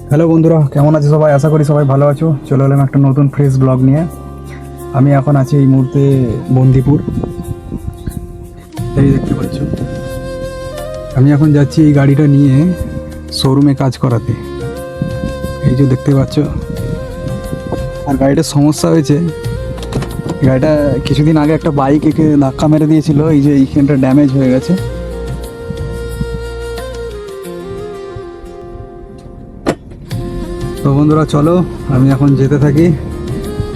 Hello বন্ধুরা, কেমন আছো সবাই? আশা করি সবাই ভালো আছো। চলে এলাম একটা নতুন ফ্রেশ ব্লগ নিয়ে। আমি এখন আছি এই মুহূর্তে বন্দিপুর, এই দেখতে পাচ্ছ। আমি এখন যাচ্ছি এই গাড়িটা নিয়ে শোরুমে কাজ করাতে, এই যে দেখতে পাচ্ছ। আর গাড়িটার সমস্যা হয়েছে, গাড়িটা কিছুদিন আগে একটা বাইক একে ধাক্কা মেরে দিয়েছিল, এই যে এইখানটা ড্যামেজ হয়ে গেছে। তো বন্ধুরা চলো, আমি এখন যেতে থাকি,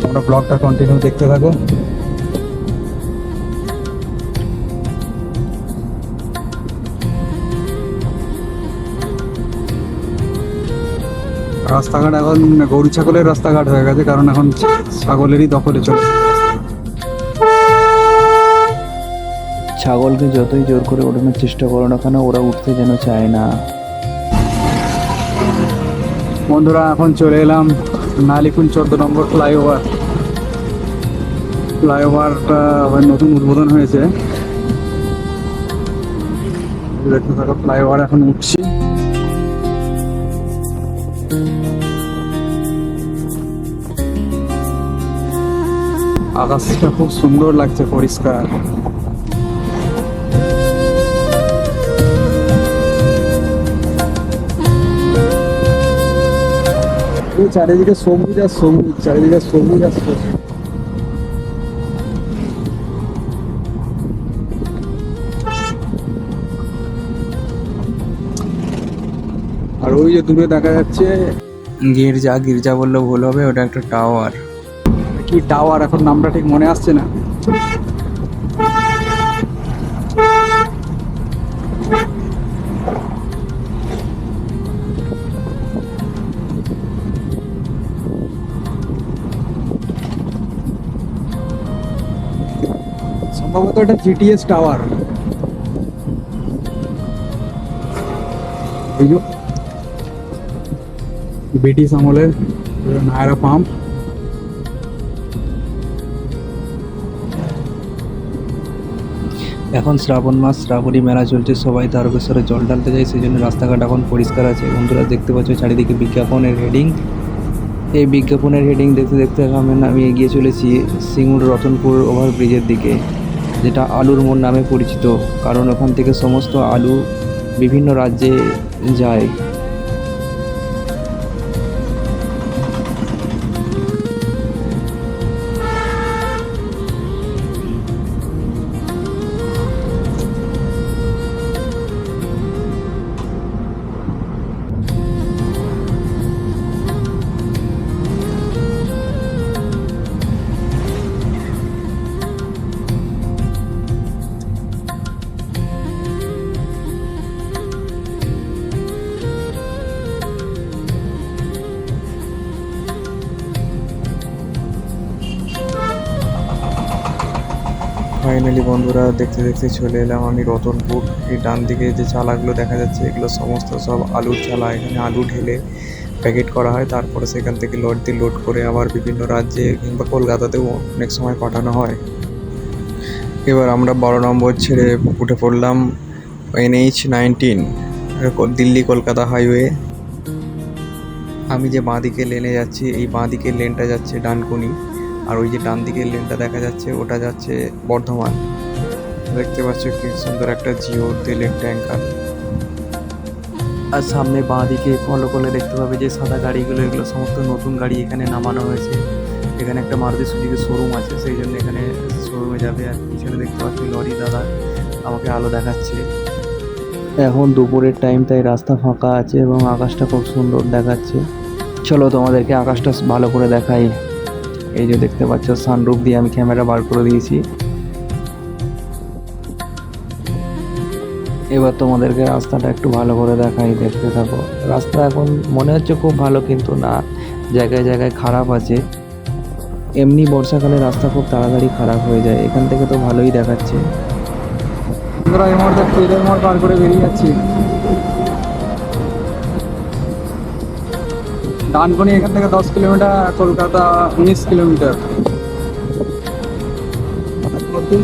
তোমরা ব্লগটা কন্টিনিউ দেখতে থাকো। রাস্তাঘাট এখন গরু ছাগলের রাস্তাঘাট হয়ে গেছে, কারণ এখন ছাগলেরই দখলে চলে। ছাগলকে যতই জোর করে ওঠানোর চেষ্টা করো না কেন, ওরা উঠতে যেন চায় না। বন্ধুরা এখন চলে এলাম নালিকুল 14 নম্বর ফ্লাইওভার। ফ্লাইওভারটা আবার নতুন উদ্বোধন হয়েছে, দেখতে থাকো। ফ্লাইওভার এখন উঠছি। আকাশটা খুব সুন্দর লাগছে, পরিষ্কার। চারিদিকে সবুজ আর সবুজ, চারিদিকে সবুজ আর সবুজ। আর ওই যে দূরে দেখা যাচ্ছে গির্জা, গির্জা বললেও ভুল হবে, ওটা একটা টাওয়ার। কি টাওয়ার, এখন নামটা ঠিক মনে আসছে না। সম্ভবত এটা জিটিএস টাওয়ার। এই যে ব্রিটিশ আমলের নায়রা পাম্প। এখন শ্রাবণ মাস, শ্রাবণী মেলা চলছে, সবাই তারকেশ্বরে জল ঢালতে যায়, সেই জন্য রাস্তাঘাট এখন পরিষ্কার আছে। বন্ধুরা দেখতে পাচ্ছ চারিদিকে বিজ্ঞাপনের হেডিং। এই বিজ্ঞাপনের হেডিং দেখতে দেখতে আমি এগিয়ে চলেছি সিঙ্গুর রতনপুর ওভারব্রিজের দিকে, যেটা আলুর মোড় নামে পরিচিত, কারণ ওখান থেকে সমস্ত আলু বিভিন্ন রাজ্যে যায়। ফাইনালি বন্ধুরা দেখতে দেখতে চলে এলাম আমি রতনপুর। এই ডান দিকে যে চালাগুলো দেখা যাচ্ছে, এগুলো সমস্ত সব আলুর চালা। এখানে আলু ঢেলে প্যাকেট করা হয়, তারপরে সেখান থেকে লট দিয়ে লোড করে আবার বিভিন্ন রাজ্যে কিংবা কলকাতাতেও অনেক সময় পাঠানো হয়। এবার আমরা 12 নম্বর ছেড়ে উঠে পড়লাম NH-19 দিল্লি কলকাতা হাইওয়ে। আমি যে বাঁ দিকে লেনে যাচ্ছি, এই বাঁ দিকের লেনটা যাচ্ছে ডানকুনি, আর ওই যে ডান দিকের লেনটা দেখা যাচ্ছে ওটা যাচ্ছে বর্ধমান। দেখতে পাচ্ছ কি সুন্দর একটা জিও তেলের ট্যাঙ্কার। আর সামনে বাঁ দিকে ফলো করলে দেখতে পাবে যে সাদা গাড়িগুলো, এগুলো সমস্ত নতুন গাড়ি এখানে নামানো হয়েছে। এখানে একটা মারুতি সুজুকি শোরুম আছে, সেই জন্য এখানে শোরুমে যাবে। আর পিছনে দেখতে পাচ্ছি লরি দাদা আমাকে আলো দেখাচ্ছে। এখন দুপুরের টাইম, তাই রাস্তা ফাঁকা আছে এবং আকাশটা খুব সুন্দর দেখাচ্ছে। চলো তোমাদেরকে আকাশটা ভালো করে দেখাই। এই যে দেখতে পাচ্ছ সানরুফ দিয়ে আমি ক্যামেরা বার করে দিয়েছি। এবার তোমাদেরকে রাস্তাটা একটু ভালো করে দেখাই, দেখতে থাকো। রাস্তা এখন মনে হচ্ছে খুব ভালো, কিন্তু না, জায়গায় জায়গায় খারাপ আছে। এমনি বর্ষাকালে রাস্তা খুব তাড়াতাড়ি খারাপ হয়ে যায়, এখান থেকে তো ভালোই দেখাচ্ছে। আমরা এই মুহূর্তে ফ্রিডম মোড় পার করে বেরিয়ে যাচ্ছি। ডানকুনি এখান থেকে 10 কিলোমিটার, কলকাতা 19 কিলোমিটার। নতুন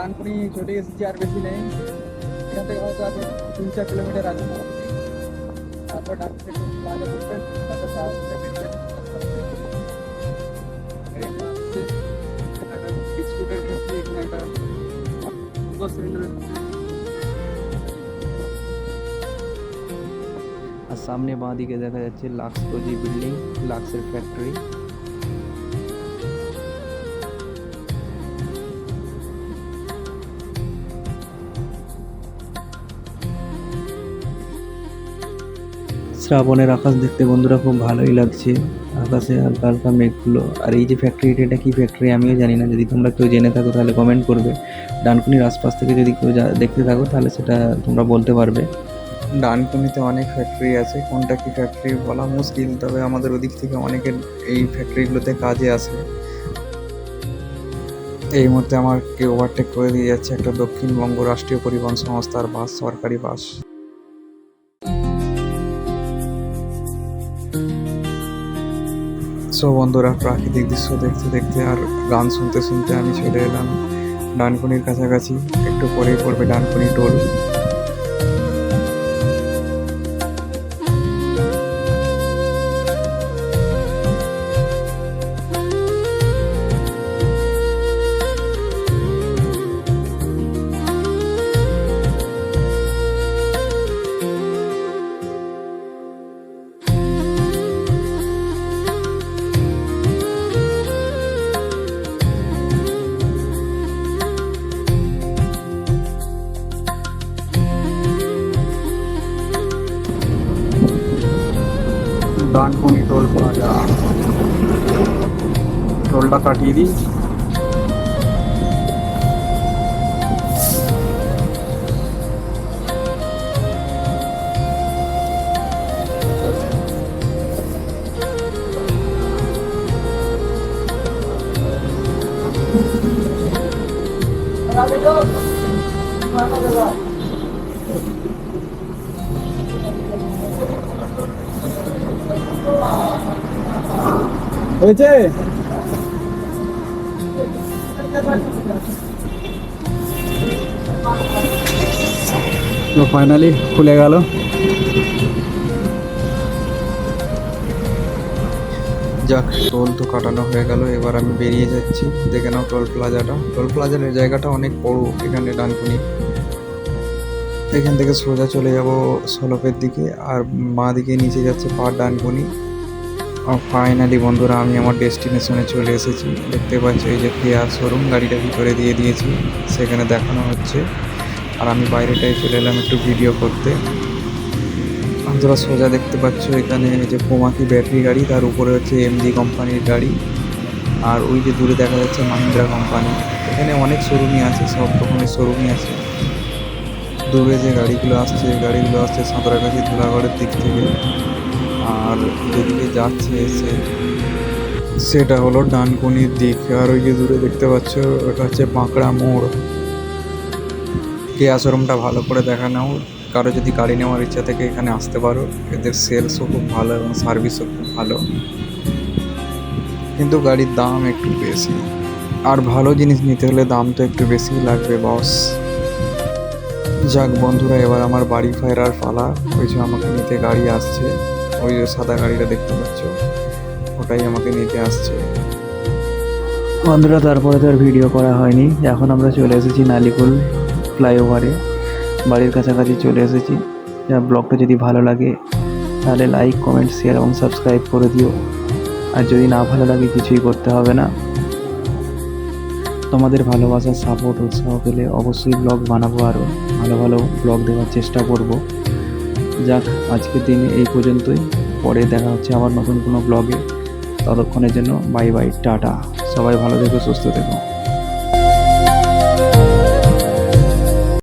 ডানকুনি চলে এসেছি, আর বেশি নেই। এখান থেকে হয়তো আর 3-4 কিলোমিটার আছে। তারপর ডানকুনি প্লাজা ঢুকবেন, তারপর সামনে বেরিয়ে একটা বিস্কুটের ফ্যাক্টরি, এখানে একটা সুপার সিলিন্ডার। আর সামনে বাঁ দিকে দেখা যাচ্ছে লাক্স প্রোজি বিল্ডিং, লাক্সের ফ্যাক্টরি। শ্রাবণের আকাশ দেখতে বন্ধুরা খুব ভালোই লাগছে, আকাশে হালকা হালকা মেঘগুলো। আর এই যে ফ্যাক্টরিটা, এটা কি ফ্যাক্টরি আমিও জানি না, যদি তোমরা কেউ জেনে থাকো তাহলে কমেন্ট করবে। ডানকুনির আশপাশ থেকে যদি কেউ দেখতে থাকো তাহলে সেটা তোমরা বলতে পারবে। ডানকুনিতে অনেক ফ্যাক্টরি আছে, কোনটা কি ফ্যাক্টরি বলা মুশকিল, তবে আমাদের ওদিক থেকে অনেকের এই ফ্যাক্টরিগুলোতে কাজে আসে। এই মুহূর্তে আমাকে ওভারটেক করে দিয়ে যাচ্ছে একটা দক্ষিণবঙ্গ রাষ্ট্রীয় পরিবহন সংস্থার বাস, সরকারি বাস। সো বন্ধুরা, প্রাকৃতিক দৃশ্য দেখতে দেখতে আর গান শুনতে শুনতে আমি চলে এলাম ডানকুনির কাছাকাছি। একটু পরেই পড়বে Dankuni toll. Dankuni toll plaza, টোলটা কাটিয়ে দিই। হয়েছে তো ফাইনালি খুলে গেল। যাক, টোল তো কাটানো হয়ে গেল, এবার আমি বেরিয়ে যাচ্ছি। দেখে নাও টোল প্লাজাটা। টোল প্লাজার জায়গাটা অনেক বড় এখানে ডানকুনি। এখান থেকে সোজা চলে যাব সলপের দিকে, আর বাঁ দিকে নিচে যাচ্ছে পার ডানকুনি। আর ফাইনালি বন্ধুরা, আমি আমার ডেস্টিনেশনে চলে এসেছি। দেখতে পাচ্ছি এই যে কেয়া শোরুম, গাড়িটা ভিতরে দিয়ে দিয়েছি, সেখানে দেখানো হচ্ছে। আর আমি বাইরেটাই চলে এলাম একটু ভিডিও করতে। তোমরা সোজা দেখতে পাচ্ছ এখানে এই যে পোমাকি ব্যাটারি গাড়ি, তার উপরে হচ্ছে এমজি কোম্পানির গাড়ি। আর ওই যে দূরে দেখা যাচ্ছে মাহিন্দ্রা কোম্পানি। এখানে অনেক শোরুমই আছে, সব রকমের শোরুমই আছে। দূরে যে গাড়িগুলো আসছে, সাঁতরাগাছি ধুলাগড়ের দিক থেকে। আর যেদিকে যাচ্ছে সেটা হলো ডানকুনির দিক। আর ওই যে দূরে দেখতে পাচ্ছ ওটা হচ্ছে বাঁকড়া মোড়। কেয়া শোরুমটা ভালো করে দেখানো, কারো যদি গাড়ি নেওয়ার ইচ্ছা থেকে এখানে আসতে পারো। এদের সেলসও খুব ভালো এবং সার্ভিসও খুব ভালো, কিন্তু গাড়ির দাম একটু বেশি। আর ভালো জিনিস নিতে হলে দাম তো একটু বেশিই লাগবে বস। যাক বন্ধুরা, এবার আমার বাড়ি ফেরার পালা। ওই যে আমাকে নিতে গাড়ি আসছে, ওই যে সাদা গাড়িটা দেখতে পাচ্ছ, ওটাই আমাকে নিতে আসছে। বন্ধুরা, তারপরে তো আর ভিডিও করা হয়নি। এখন আমরা চলে এসেছি নালিকুল ফ্লাইওভারে, বাড়ির কাছাকাছি চলে এসেছি। ব্লগটা যদি ভালো লাগে তাহলে লাইক, কমেন্ট, শেয়ার এবং সাবস্ক্রাইব করে দিও। আর যদি না ভালো লাগে কিছুই করতে হবে না। তোমাদের ভালোবাসার সাপোর্ট, উৎসাহ পেলে অবশ্যই ব্লগ বানাবো, আরও ভালো ভালো ব্লগ দেওয়ার চেষ্টা করব। যাক, আজকের দিনে এই পর্যন্তই। পরে দেখা হচ্ছে আবার নতুন কোনো ব্লগে। ততক্ষণের জন্য বাই বাই, টাটা। সবাই ভালো থেকো, সুস্থ থেকো।